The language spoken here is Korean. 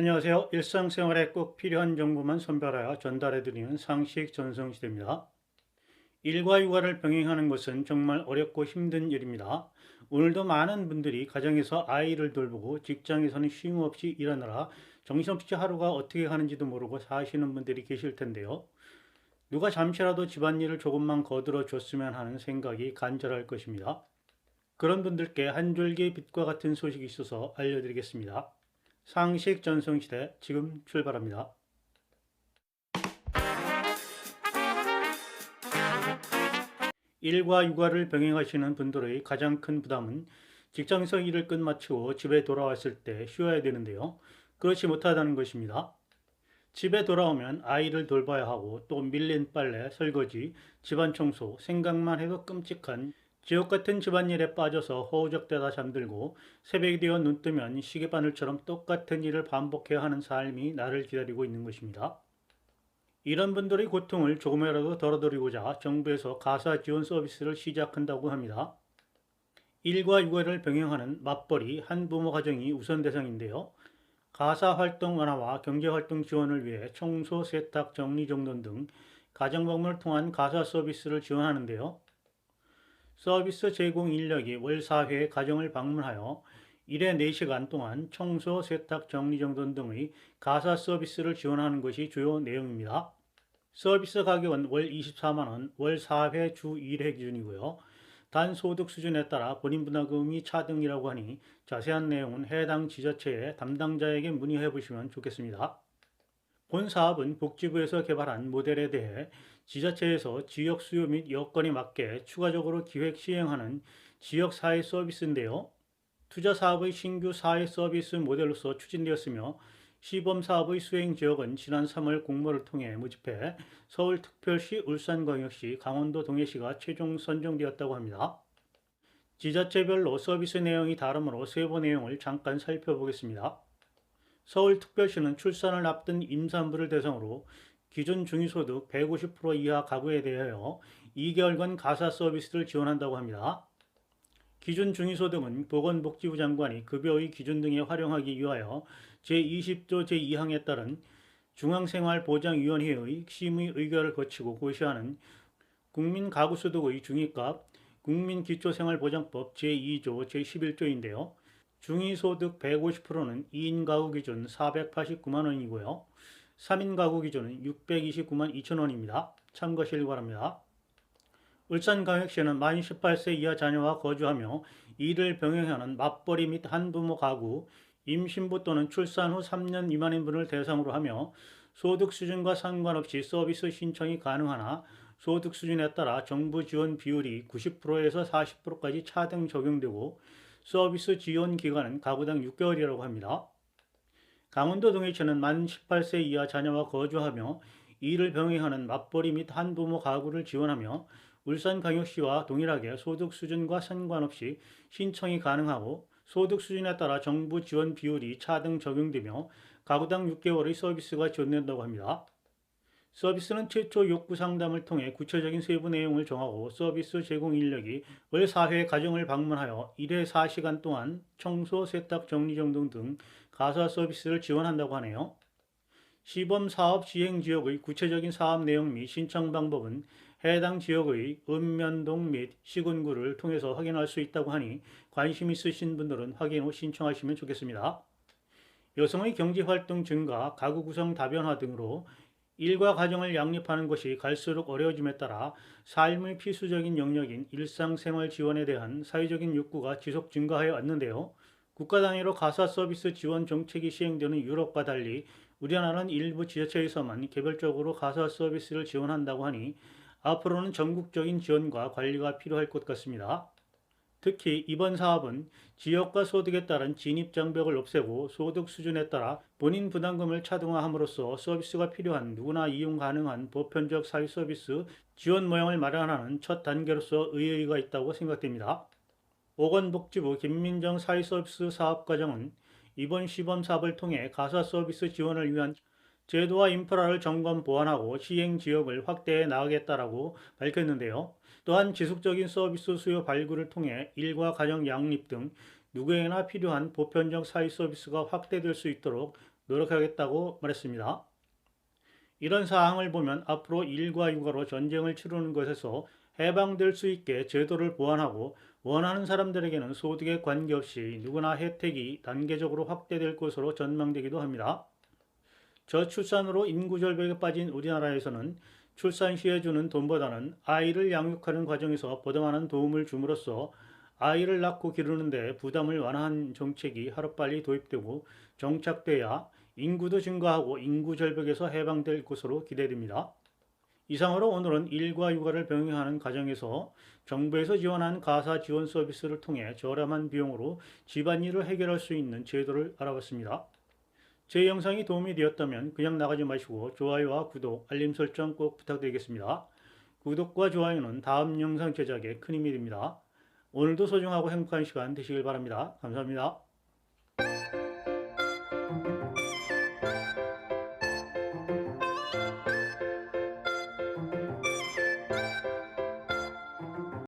안녕하세요. 일상생활에 꼭 필요한 정보만 선별하여 전달해드리는 상식 전성시대입니다. 일과 육아를 병행하는 것은 정말 어렵고 힘든 일입니다. 오늘도 많은 분들이 가정에서 아이를 돌보고 직장에서는 쉼 없이 일하느라 정신없이 하루가 어떻게 가는지도 모르고 사시는 분들이 계실 텐데요. 누가 잠시라도 집안일을 조금만 거들어 줬으면 하는 생각이 간절할 것입니다. 그런 분들께 한 줄기 빛과 같은 소식이 있어서 알려드리겠습니다. 상식 전성시대 지금 출발합니다. 일과 육아를 병행하시는 분들의 가장 큰 부담은 직장에서 일을 끝마치고 집에 돌아왔을 때 쉬어야 되는데요. 그렇지 못하다는 것입니다. 집에 돌아오면 아이를 돌봐야 하고 또 밀린 빨래, 설거지, 집안 청소, 생각만 해도 끔찍한 지옥 같은 집안일에 빠져서 허우적대다 잠들고 새벽이 되어 눈 뜨면 시계바늘처럼 똑같은 일을 반복해야 하는 삶이 나를 기다리고 있는 것입니다. 이런 분들의 고통을 조금이라도 덜어드리고자 정부에서 가사 지원 서비스를 시작한다고 합니다. 일과 육아를 병행하는 맞벌이 한부모 가정이 우선 대상인데요. 가사 활동 완화와 경제 활동 지원을 위해 청소, 세탁, 정리정돈 등 가정방문을 통한 가사 서비스를 지원하는데요. 서비스 제공 인력이 월 4회 가정을 방문하여 일에 4시간 동안 청소, 세탁, 정리정돈 등의 가사 서비스를 지원하는 것이 주요 내용입니다. 서비스 가격은 월 24만원, 월 4회 주 1회 기준이고요. 단 소득 수준에 따라 본인 부담금이 차등이라고 하니 자세한 내용은 해당 지자체의 담당자에게 문의해 보시면 좋겠습니다. 본 사업은 복지부에서 개발한 모델에 대해 지자체에서 지역 수요 및 여건에 맞게 추가적으로 기획 시행하는 지역사회 서비스인데요. 투자 사업의 신규 사회 서비스 모델로서 추진되었으며 시범 사업의 수행 지역은 지난 3월 공모를 통해 모집해 서울특별시, 울산광역시, 강원도 동해시가 최종 선정되었다고 합니다. 지자체별로 서비스 내용이 다르므로 세부 내용을 잠깐 살펴보겠습니다. 서울특별시는 출산을 앞둔 임산부를 대상으로 기준 중위소득 150% 이하 가구에 대하여 2개월간 가사 서비스를 지원한다고 합니다. 기준 중위소득은 보건복지부 장관이 급여의 기준 등에 활용하기 위하여 제20조 제2항에 따른 중앙생활보장위원회의 심의 의결을 거치고 고시하는 국민가구소득의 중위값 국민기초생활보장법 제2조 제11조인데요. 중위소득 150%는 2인 가구 기준 489만 원이고요. 3인 가구 기준은 629만 2천 원입니다. 참고하시기 바랍니다. 울산광역시는 만 18세 이하 자녀와 거주하며 이를 병행하는 맞벌이 및 한부모 가구, 임신부 또는 출산 후 3년 미만인 분을 대상으로 하며 소득 수준과 상관없이 서비스 신청이 가능하나 소득 수준에 따라 정부 지원 비율이 90%에서 40%까지 차등 적용되고 서비스 지원 기간은 가구당 6개월이라고 합니다. 강원도 동해시는 만 18세 이하 자녀와 거주하며 이를 병행하는 맞벌이 및 한부모 가구를 지원하며 울산광역시와 동일하게 소득 수준과 상관없이 신청이 가능하고 소득 수준에 따라 정부 지원 비율이 차등 적용되며 가구당 6개월의 서비스가 지원된다고 합니다. 서비스는 최초 욕구 상담을 통해 구체적인 세부 내용을 정하고 서비스 제공 인력이 월 4회 가정을 방문하여 1회 4시간 동안 청소, 세탁, 정리정돈 등 가사 서비스를 지원한다고 하네요. 시범 사업 시행 지역의 구체적인 사업 내용 및 신청 방법은 해당 지역의 읍면동 및 시군구를 통해서 확인할 수 있다고 하니 관심 있으신 분들은 확인 후 신청하시면 좋겠습니다. 여성의 경제활동 증가, 가구 구성 다변화 등으로 일과 가정을 양립하는 것이 갈수록 어려워짐에 따라 삶의 필수적인 영역인 일상생활 지원에 대한 사회적인 욕구가 지속 증가하여 왔는데요. 국가 단위로 가사 서비스 지원 정책이 시행되는 유럽과 달리 우리나라는 일부 지자체에서만 개별적으로 가사 서비스를 지원한다고 하니 앞으로는 전국적인 지원과 관리가 필요할 것 같습니다. 특히 이번 사업은 지역과 소득에 따른 진입 장벽을 없애고 소득 수준에 따라 본인 부담금을 차등화함으로써 서비스가 필요한 누구나 이용 가능한 보편적 사회 서비스 지원 모형을 마련하는 첫 단계로서 의의가 있다고 생각됩니다. 보건복지부 김민정 사회서비스 사업과장은 이번 시범 사업을 통해 가사 서비스 지원을 위한 제도와 인프라를 점검 보완하고 시행 지역을 확대해 나가겠다라고 밝혔는데요. 또한 지속적인 서비스 수요 발굴을 통해 일과 가정 양립 등 누구에게나 필요한 보편적 사회 서비스가 확대될 수 있도록 노력하겠다고 말했습니다. 이런 사항을 보면 앞으로 일과 육아로 전쟁을 치르는 것에서 해방될 수 있게 제도를 보완하고 원하는 사람들에게는 소득에 관계없이 누구나 혜택이 단계적으로 확대될 것으로 전망되기도 합니다. 저출산으로 인구 절벽에 빠진 우리나라에서는 출산 시에 주는 돈보다는 아이를 양육하는 과정에서 보다 많은 도움을 줌으로써 아이를 낳고 기르는 데 부담을 완화한 정책이 하루빨리 도입되고 정착돼야 인구도 증가하고 인구 절벽에서 해방될 것으로 기대됩니다. 이상으로 오늘은 일과 육아를 병행하는 가정에서 정부에서 지원한 가사 지원 서비스를 통해 저렴한 비용으로 집안일을 해결할 수 있는 제도를 알아봤습니다. 제 영상이 도움이 되었다면 그냥 나가지 마시고 좋아요와 구독, 알림 설정 꼭 부탁드리겠습니다. 구독과 좋아요는 다음 영상 제작에 큰 힘이 됩니다. 오늘도 소중하고 행복한 시간 되시길 바랍니다. 감사합니다.